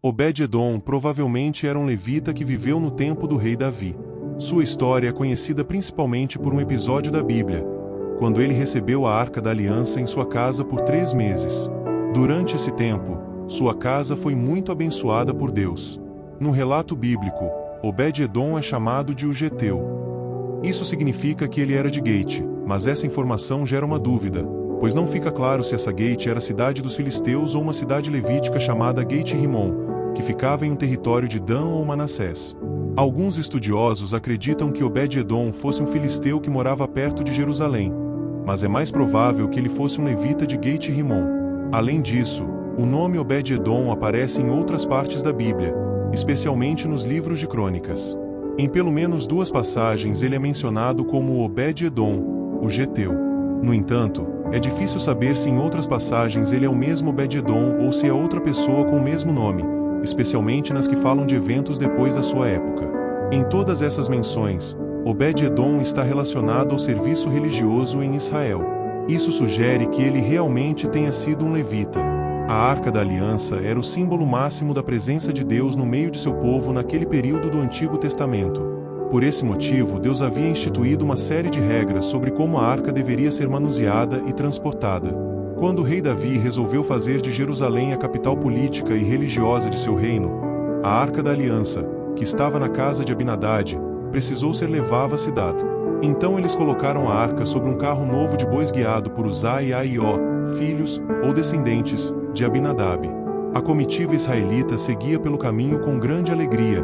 Obed-edom provavelmente era um levita que viveu no tempo do rei Davi. Sua história é conhecida principalmente por um episódio da Bíblia, quando ele recebeu a Arca da Aliança em sua casa por 3 meses. Durante esse tempo, sua casa foi muito abençoada por Deus. No relato bíblico, Obed-edom é chamado de o Geteu. Isso significa que ele era de Gate, mas essa informação gera uma dúvida, pois não fica claro se essa Gate era a cidade dos filisteus ou uma cidade levítica chamada Gate-Rimon, que ficava em um território de Dan ou Manassés. Alguns estudiosos acreditam que Obed-edom fosse um filisteu que morava perto de Jerusalém, mas é mais provável que ele fosse um levita de Gate-Rimon. Além disso, o nome Obed-edom aparece em outras partes da Bíblia, especialmente nos livros de crônicas. Em pelo menos 2 passagens ele é mencionado como Obed-edom, o Geteu. No entanto, é difícil saber se em outras passagens ele é o mesmo Obed-edom ou se é outra pessoa com o mesmo nome, especialmente nas que falam de eventos depois da sua época. Em todas essas menções, Obed-edom está relacionado ao serviço religioso em Israel. Isso sugere que ele realmente tenha sido um levita. A Arca da Aliança era o símbolo máximo da presença de Deus no meio de seu povo naquele período do Antigo Testamento. Por esse motivo, Deus havia instituído uma série de regras sobre como a arca deveria ser manuseada e transportada. Quando o rei Davi resolveu fazer de Jerusalém a capital política e religiosa de seu reino, a Arca da Aliança, que estava na casa de Abinadad, precisou ser levada à cidade. Então eles colocaram a arca sobre um carro novo de bois guiado por Uzá e Aió, filhos, ou descendentes, de Abinadab. A comitiva israelita seguia pelo caminho com grande alegria,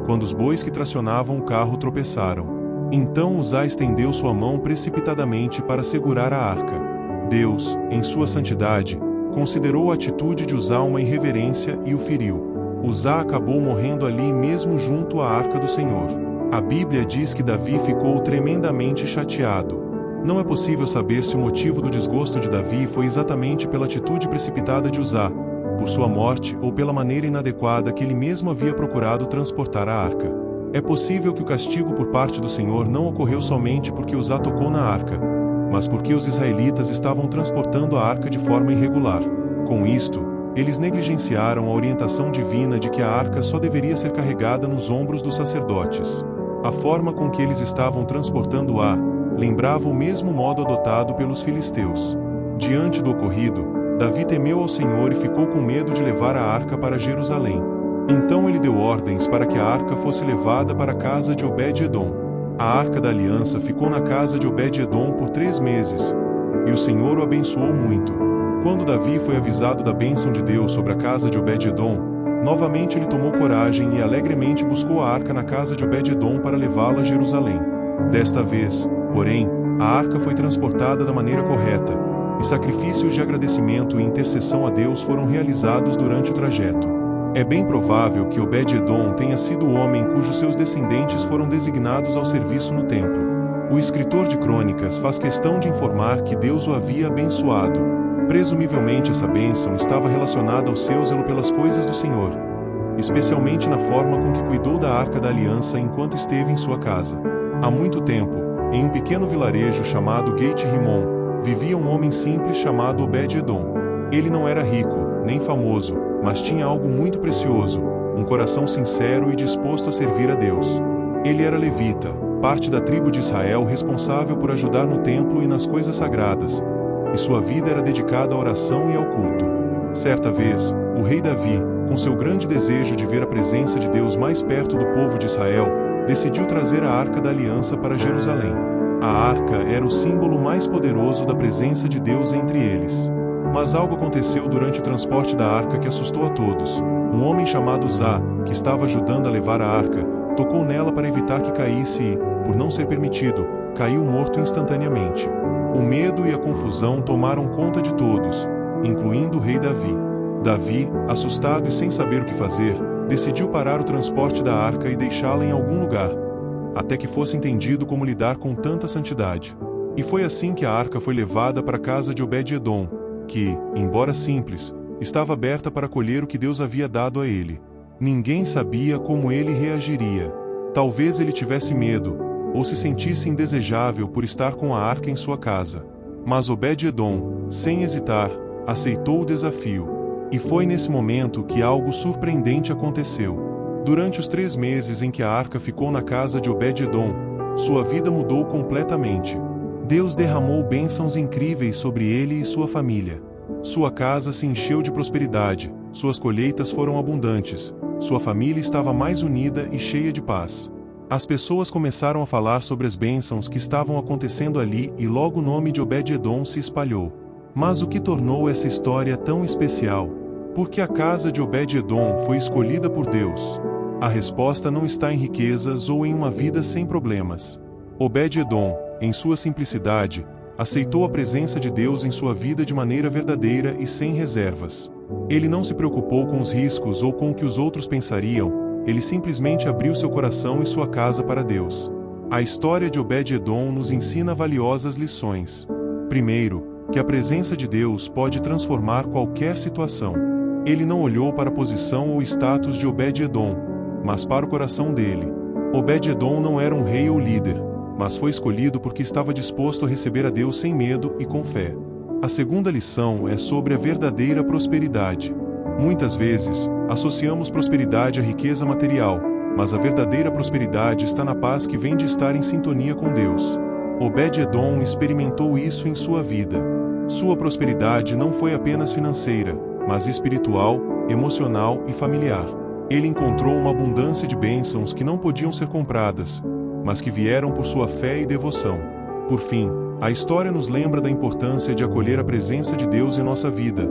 quando os bois que tracionavam o carro tropeçaram. Então Uzá estendeu sua mão precipitadamente para segurar a arca. Deus, em sua santidade, considerou a atitude de Uzá uma irreverência e o feriu. Uzá acabou morrendo ali mesmo junto à arca do Senhor. A Bíblia diz que Davi ficou tremendamente chateado. Não é possível saber se o motivo do desgosto de Davi foi exatamente pela atitude precipitada de Uzá, por sua morte ou pela maneira inadequada que ele mesmo havia procurado transportar a arca. É possível que o castigo por parte do Senhor não ocorreu somente porque Uzá tocou na arca, mas porque os israelitas estavam transportando a arca de forma irregular. Com isto, eles negligenciaram a orientação divina de que a arca só deveria ser carregada nos ombros dos sacerdotes. A forma com que eles estavam transportando-a lembrava o mesmo modo adotado pelos filisteus. Diante do ocorrido, Davi temeu ao Senhor e ficou com medo de levar a arca para Jerusalém. Então ele deu ordens para que a arca fosse levada para a casa de Obed-edom. A Arca da Aliança ficou na casa de Obed-edom por 3 meses, e o Senhor o abençoou muito. Quando Davi foi avisado da bênção de Deus sobre a casa de Obed-edom, novamente ele tomou coragem e alegremente buscou a arca na casa de Obed-edom para levá-la a Jerusalém. Desta vez, porém, a arca foi transportada da maneira correta, e sacrifícios de agradecimento e intercessão a Deus foram realizados durante o trajeto. É bem provável que Obed-edom tenha sido o homem cujos seus descendentes foram designados ao serviço no templo. O escritor de crônicas faz questão de informar que Deus o havia abençoado. Presumivelmente essa bênção estava relacionada ao seu zelo pelas coisas do Senhor, especialmente na forma com que cuidou da Arca da Aliança enquanto esteve em sua casa. Há muito tempo, em um pequeno vilarejo chamado Gate-Rimon, vivia um homem simples chamado Obed-edom. Ele não era rico, nem famoso, mas tinha algo muito precioso, um coração sincero e disposto a servir a Deus. Ele era levita, parte da tribo de Israel responsável por ajudar no templo e nas coisas sagradas, e sua vida era dedicada à oração e ao culto. Certa vez, o rei Davi, com seu grande desejo de ver a presença de Deus mais perto do povo de Israel, decidiu trazer a Arca da Aliança para Jerusalém. A arca era o símbolo mais poderoso da presença de Deus entre eles. Mas algo aconteceu durante o transporte da arca que assustou a todos. Um homem chamado Uzá, que estava ajudando a levar a arca, tocou nela para evitar que caísse e, por não ser permitido, caiu morto instantaneamente. O medo e a confusão tomaram conta de todos, incluindo o rei Davi. Davi, assustado e sem saber o que fazer, decidiu parar o transporte da arca e deixá-la em algum lugar, até que fosse entendido como lidar com tanta santidade. E foi assim que a arca foi levada para a casa de Obed-edom, que, embora simples, estava aberta para acolher o que Deus havia dado a ele. Ninguém sabia como ele reagiria. Talvez ele tivesse medo, ou se sentisse indesejável por estar com a arca em sua casa. Mas Obed-edom, sem hesitar, aceitou o desafio. E foi nesse momento que algo surpreendente aconteceu. Durante os 3 meses em que a arca ficou na casa de Obed-edom, sua vida mudou completamente. Deus derramou bênçãos incríveis sobre ele e sua família. Sua casa se encheu de prosperidade, suas colheitas foram abundantes, sua família estava mais unida e cheia de paz. As pessoas começaram a falar sobre as bênçãos que estavam acontecendo ali e logo o nome de Obed-edom se espalhou. Mas o que tornou essa história tão especial? Porque a casa de Obed-edom foi escolhida por Deus. A resposta não está em riquezas ou em uma vida sem problemas. Obed-edom, em sua simplicidade, aceitou a presença de Deus em sua vida de maneira verdadeira e sem reservas. Ele não se preocupou com os riscos ou com o que os outros pensariam, ele simplesmente abriu seu coração e sua casa para Deus. A história de Obed-edom nos ensina valiosas lições. Primeiro, que a presença de Deus pode transformar qualquer situação. Ele não olhou para a posição ou status de Obed-edom, mas para o coração dele. Obed-edom não era um rei ou líder, mas foi escolhido porque estava disposto a receber a Deus sem medo e com fé. A segunda lição é sobre a verdadeira prosperidade. Muitas vezes, associamos prosperidade à riqueza material, mas a verdadeira prosperidade está na paz que vem de estar em sintonia com Deus. Obed-edom experimentou isso em sua vida. Sua prosperidade não foi apenas financeira, mas espiritual, emocional e familiar. Ele encontrou uma abundância de bênçãos que não podiam ser compradas, mas que vieram por sua fé e devoção. Por fim, a história nos lembra da importância de acolher a presença de Deus em nossa vida,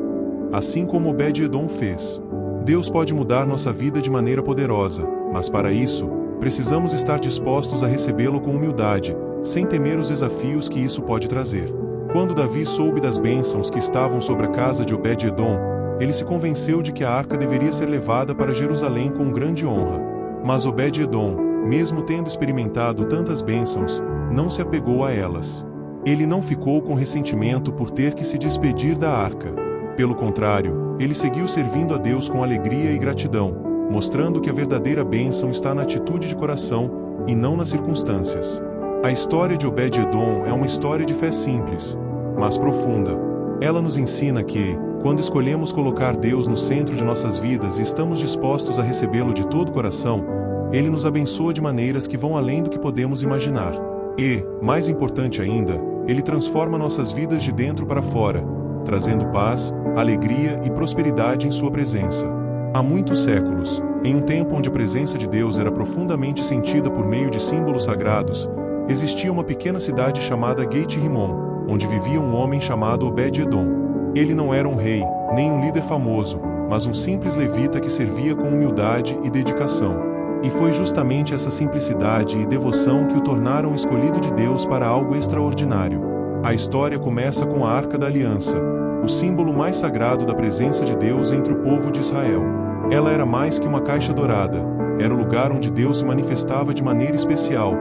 assim como Obed-edom fez. Deus pode mudar nossa vida de maneira poderosa, mas para isso, precisamos estar dispostos a recebê-lo com humildade, sem temer os desafios que isso pode trazer. Quando Davi soube das bênçãos que estavam sobre a casa de Obed-edom, ele se convenceu de que a arca deveria ser levada para Jerusalém com grande honra. Mas Obed-edom, mesmo tendo experimentado tantas bênçãos, não se apegou a elas. Ele não ficou com ressentimento por ter que se despedir da arca. Pelo contrário, ele seguiu servindo a Deus com alegria e gratidão, mostrando que a verdadeira bênção está na atitude de coração, e não nas circunstâncias. A história de Obed-edom é uma história de fé simples, mas profunda. Ela nos ensina que, quando escolhemos colocar Deus no centro de nossas vidas e estamos dispostos a recebê-lo de todo o coração, Ele nos abençoa de maneiras que vão além do que podemos imaginar. E, mais importante ainda, Ele transforma nossas vidas de dentro para fora, trazendo paz, alegria e prosperidade em Sua presença. Há muitos séculos, em um tempo onde a presença de Deus era profundamente sentida por meio de símbolos sagrados, existia uma pequena cidade chamada Gate-Rimon, onde vivia um homem chamado Obed-edom. Ele não era um rei, nem um líder famoso, mas um simples levita que servia com humildade e dedicação. E foi justamente essa simplicidade e devoção que o tornaram escolhido de Deus para algo extraordinário. A história começa com a Arca da Aliança, o símbolo mais sagrado da presença de Deus entre o povo de Israel. Ela era mais que uma caixa dourada, era o lugar onde Deus se manifestava de maneira especial,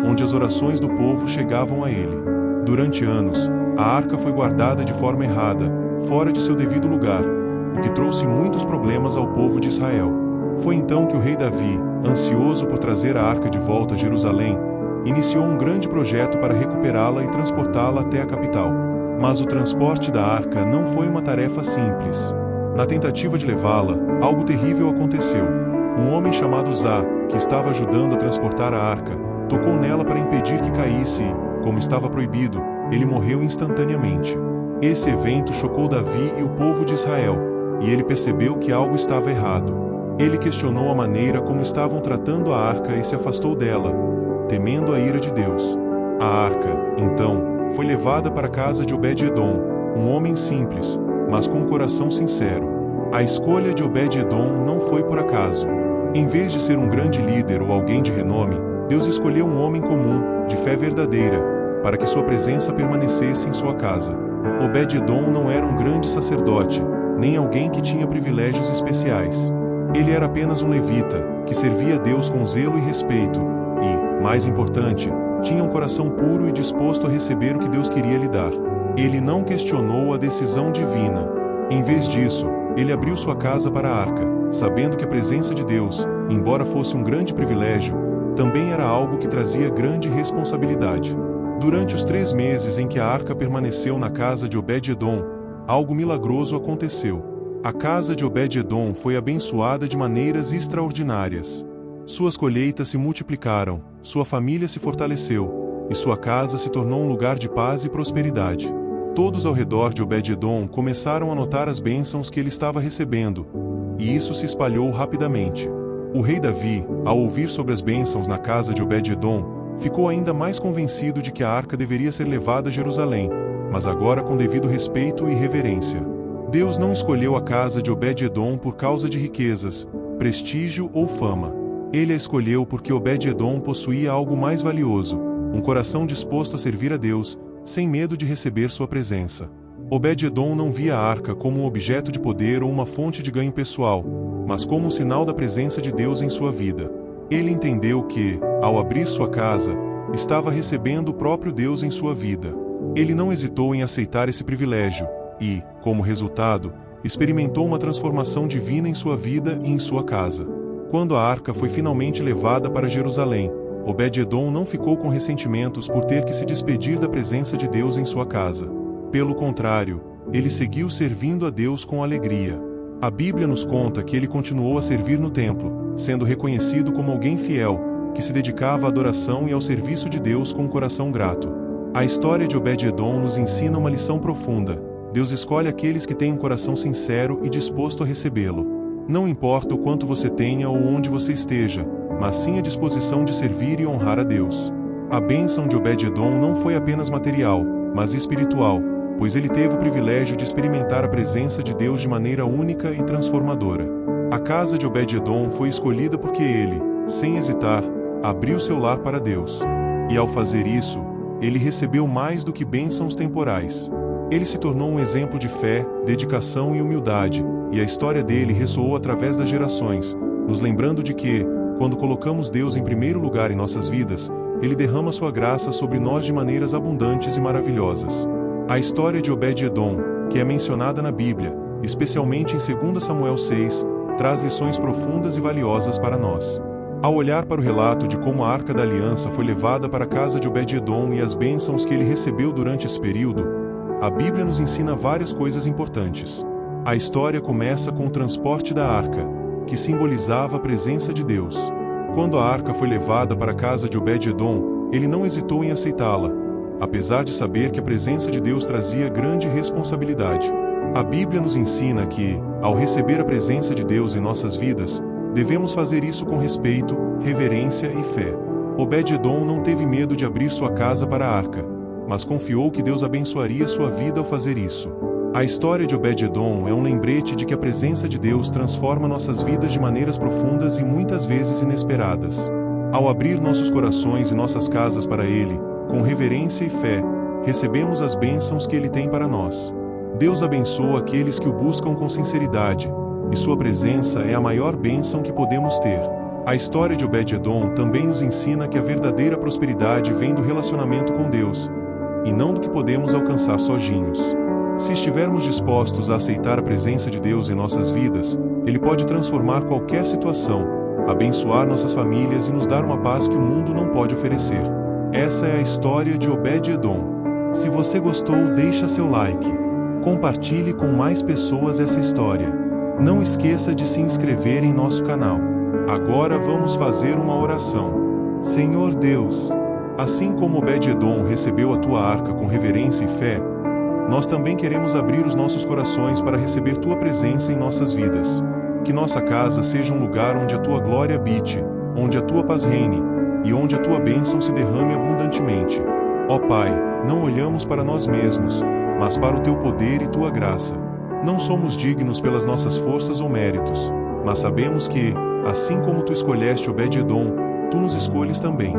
onde as orações do povo chegavam a ele. Durante anos, a arca foi guardada de forma errada, fora de seu devido lugar, o que trouxe muitos problemas ao povo de Israel. Foi então que o rei Davi, ansioso por trazer a arca de volta a Jerusalém, iniciou um grande projeto para recuperá-la e transportá-la até a capital. Mas o transporte da arca não foi uma tarefa simples. Na tentativa de levá-la, algo terrível aconteceu. Um homem chamado Uzá, que estava ajudando a transportar a arca, tocou nela para impedir que caísse e, como estava proibido, ele morreu instantaneamente. Esse evento chocou Davi e o povo de Israel, e ele percebeu que algo estava errado. Ele questionou a maneira como estavam tratando a arca e se afastou dela, temendo a ira de Deus. A arca, então, foi levada para a casa de Obed-edom, um homem simples, mas com um coração sincero. A escolha de Obed-edom não foi por acaso. Em vez de ser um grande líder ou alguém de renome, Deus escolheu um homem comum, de fé verdadeira, para que sua presença permanecesse em sua casa. Obed-edom não era um grande sacerdote, nem alguém que tinha privilégios especiais. Ele era apenas um levita, que servia a Deus com zelo e respeito, e, mais importante, tinha um coração puro e disposto a receber o que Deus queria lhe dar. Ele não questionou a decisão divina. Em vez disso, ele abriu sua casa para a arca, sabendo que a presença de Deus, embora fosse um grande privilégio, também era algo que trazia grande responsabilidade. Durante os 3 meses em que a arca permaneceu na casa de Obed-edom, algo milagroso aconteceu. A casa de Obed-Edom foi abençoada de maneiras extraordinárias. Suas colheitas se multiplicaram, sua família se fortaleceu, e sua casa se tornou um lugar de paz e prosperidade. Todos ao redor de Obed-Edom começaram a notar as bênçãos que ele estava recebendo, e isso se espalhou rapidamente. O rei Davi, ao ouvir sobre as bênçãos na casa de Obed-Edom, ficou ainda mais convencido de que a arca deveria ser levada a Jerusalém, mas agora com devido respeito e reverência. Deus não escolheu a casa de Obed-Edom por causa de riquezas, prestígio ou fama. Ele a escolheu porque Obed-Edom possuía algo mais valioso, um coração disposto a servir a Deus, sem medo de receber sua presença. Obed-Edom não via a arca como um objeto de poder ou uma fonte de ganho pessoal, mas como um sinal da presença de Deus em sua vida. Ele entendeu que, ao abrir sua casa, estava recebendo o próprio Deus em sua vida. Ele não hesitou em aceitar esse privilégio, e, como resultado, experimentou uma transformação divina em sua vida e em sua casa. Quando a arca foi finalmente levada para Jerusalém, Obed-Edom não ficou com ressentimentos por ter que se despedir da presença de Deus em sua casa. Pelo contrário, ele seguiu servindo a Deus com alegria. A Bíblia nos conta que ele continuou a servir no templo, sendo reconhecido como alguém fiel, que se dedicava à adoração e ao serviço de Deus com um coração grato. A história de Obed-Edom nos ensina uma lição profunda. Deus escolhe aqueles que têm um coração sincero e disposto a recebê-lo. Não importa o quanto você tenha ou onde você esteja, mas sim a disposição de servir e honrar a Deus. A bênção de Obed-Edom não foi apenas material, mas espiritual, pois ele teve o privilégio de experimentar a presença de Deus de maneira única e transformadora. A casa de Obed-Edom foi escolhida porque ele, sem hesitar, abriu seu lar para Deus. E ao fazer isso, ele recebeu mais do que bênçãos temporais. Ele se tornou um exemplo de fé, dedicação e humildade, e a história dele ressoou através das gerações, nos lembrando de que, quando colocamos Deus em primeiro lugar em nossas vidas, Ele derrama sua graça sobre nós de maneiras abundantes e maravilhosas. A história de Obed-Edom, que é mencionada na Bíblia, especialmente em 2 Samuel 6, traz lições profundas e valiosas para nós. Ao olhar para o relato de como a Arca da Aliança foi levada para a casa de Obed-Edom e as bênçãos que ele recebeu durante esse período, a Bíblia nos ensina várias coisas importantes. A história começa com o transporte da arca, que simbolizava a presença de Deus. Quando a arca foi levada para a casa de Obed-Edom, ele não hesitou em aceitá-la, apesar de saber que a presença de Deus trazia grande responsabilidade. A Bíblia nos ensina que, ao receber a presença de Deus em nossas vidas, devemos fazer isso com respeito, reverência e fé. Obed-Edom não teve medo de abrir sua casa para a arca, mas confiou que Deus abençoaria sua vida ao fazer isso. A história de Obed-Edom é um lembrete de que a presença de Deus transforma nossas vidas de maneiras profundas e muitas vezes inesperadas. Ao abrir nossos corações e nossas casas para Ele, com reverência e fé, recebemos as bênçãos que Ele tem para nós. Deus abençoa aqueles que o buscam com sinceridade, e sua presença é a maior bênção que podemos ter. A história de Obed-Edom também nos ensina que a verdadeira prosperidade vem do relacionamento com Deus, e não do que podemos alcançar sozinhos. Se estivermos dispostos a aceitar a presença de Deus em nossas vidas, Ele pode transformar qualquer situação, abençoar nossas famílias e nos dar uma paz que o mundo não pode oferecer. Essa é a história de Obed-Edom. Se você gostou, deixa seu like. Compartilhe com mais pessoas essa história. Não esqueça de se inscrever em nosso canal. Agora vamos fazer uma oração. Senhor Deus, assim como Obed-Edom recebeu a tua arca com reverência e fé, nós também queremos abrir os nossos corações para receber tua presença em nossas vidas. Que nossa casa seja um lugar onde a tua glória habite, onde a tua paz reine, e onde a tua bênção se derrame abundantemente. Ó Pai, não olhamos para nós mesmos, mas para o teu poder e tua graça. Não somos dignos pelas nossas forças ou méritos, mas sabemos que, assim como tu escolheste Obed-Edom, tu nos escolhes também.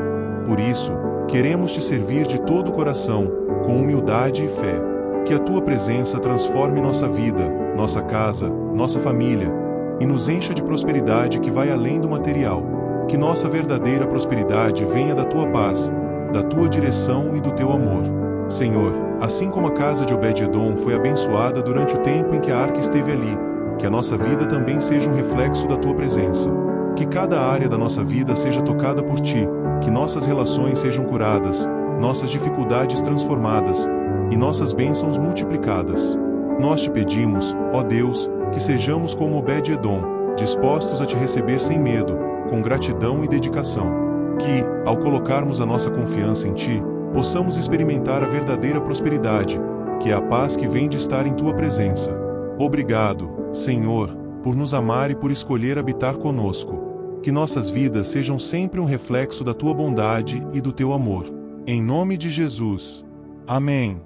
Por isso, queremos te servir de todo o coração, com humildade e fé. Que a tua presença transforme nossa vida, nossa casa, nossa família, e nos encha de prosperidade que vai além do material. Que nossa verdadeira prosperidade venha da tua paz, da tua direção e do teu amor. Senhor, assim como a casa de Obed-Edom foi abençoada durante o tempo em que a arca esteve ali, que a nossa vida também seja um reflexo da tua presença. Que cada área da nossa vida seja tocada por ti, que nossas relações sejam curadas, nossas dificuldades transformadas, e nossas bênçãos multiplicadas. Nós te pedimos, ó Deus, que sejamos como Obed-Edom, dispostos a te receber sem medo, com gratidão e dedicação. Que, ao colocarmos a nossa confiança em ti, possamos experimentar a verdadeira prosperidade, que é a paz que vem de estar em tua presença. Obrigado, Senhor, por nos amar e por escolher habitar conosco. Que nossas vidas sejam sempre um reflexo da tua bondade e do teu amor. Em nome de Jesus. Amém.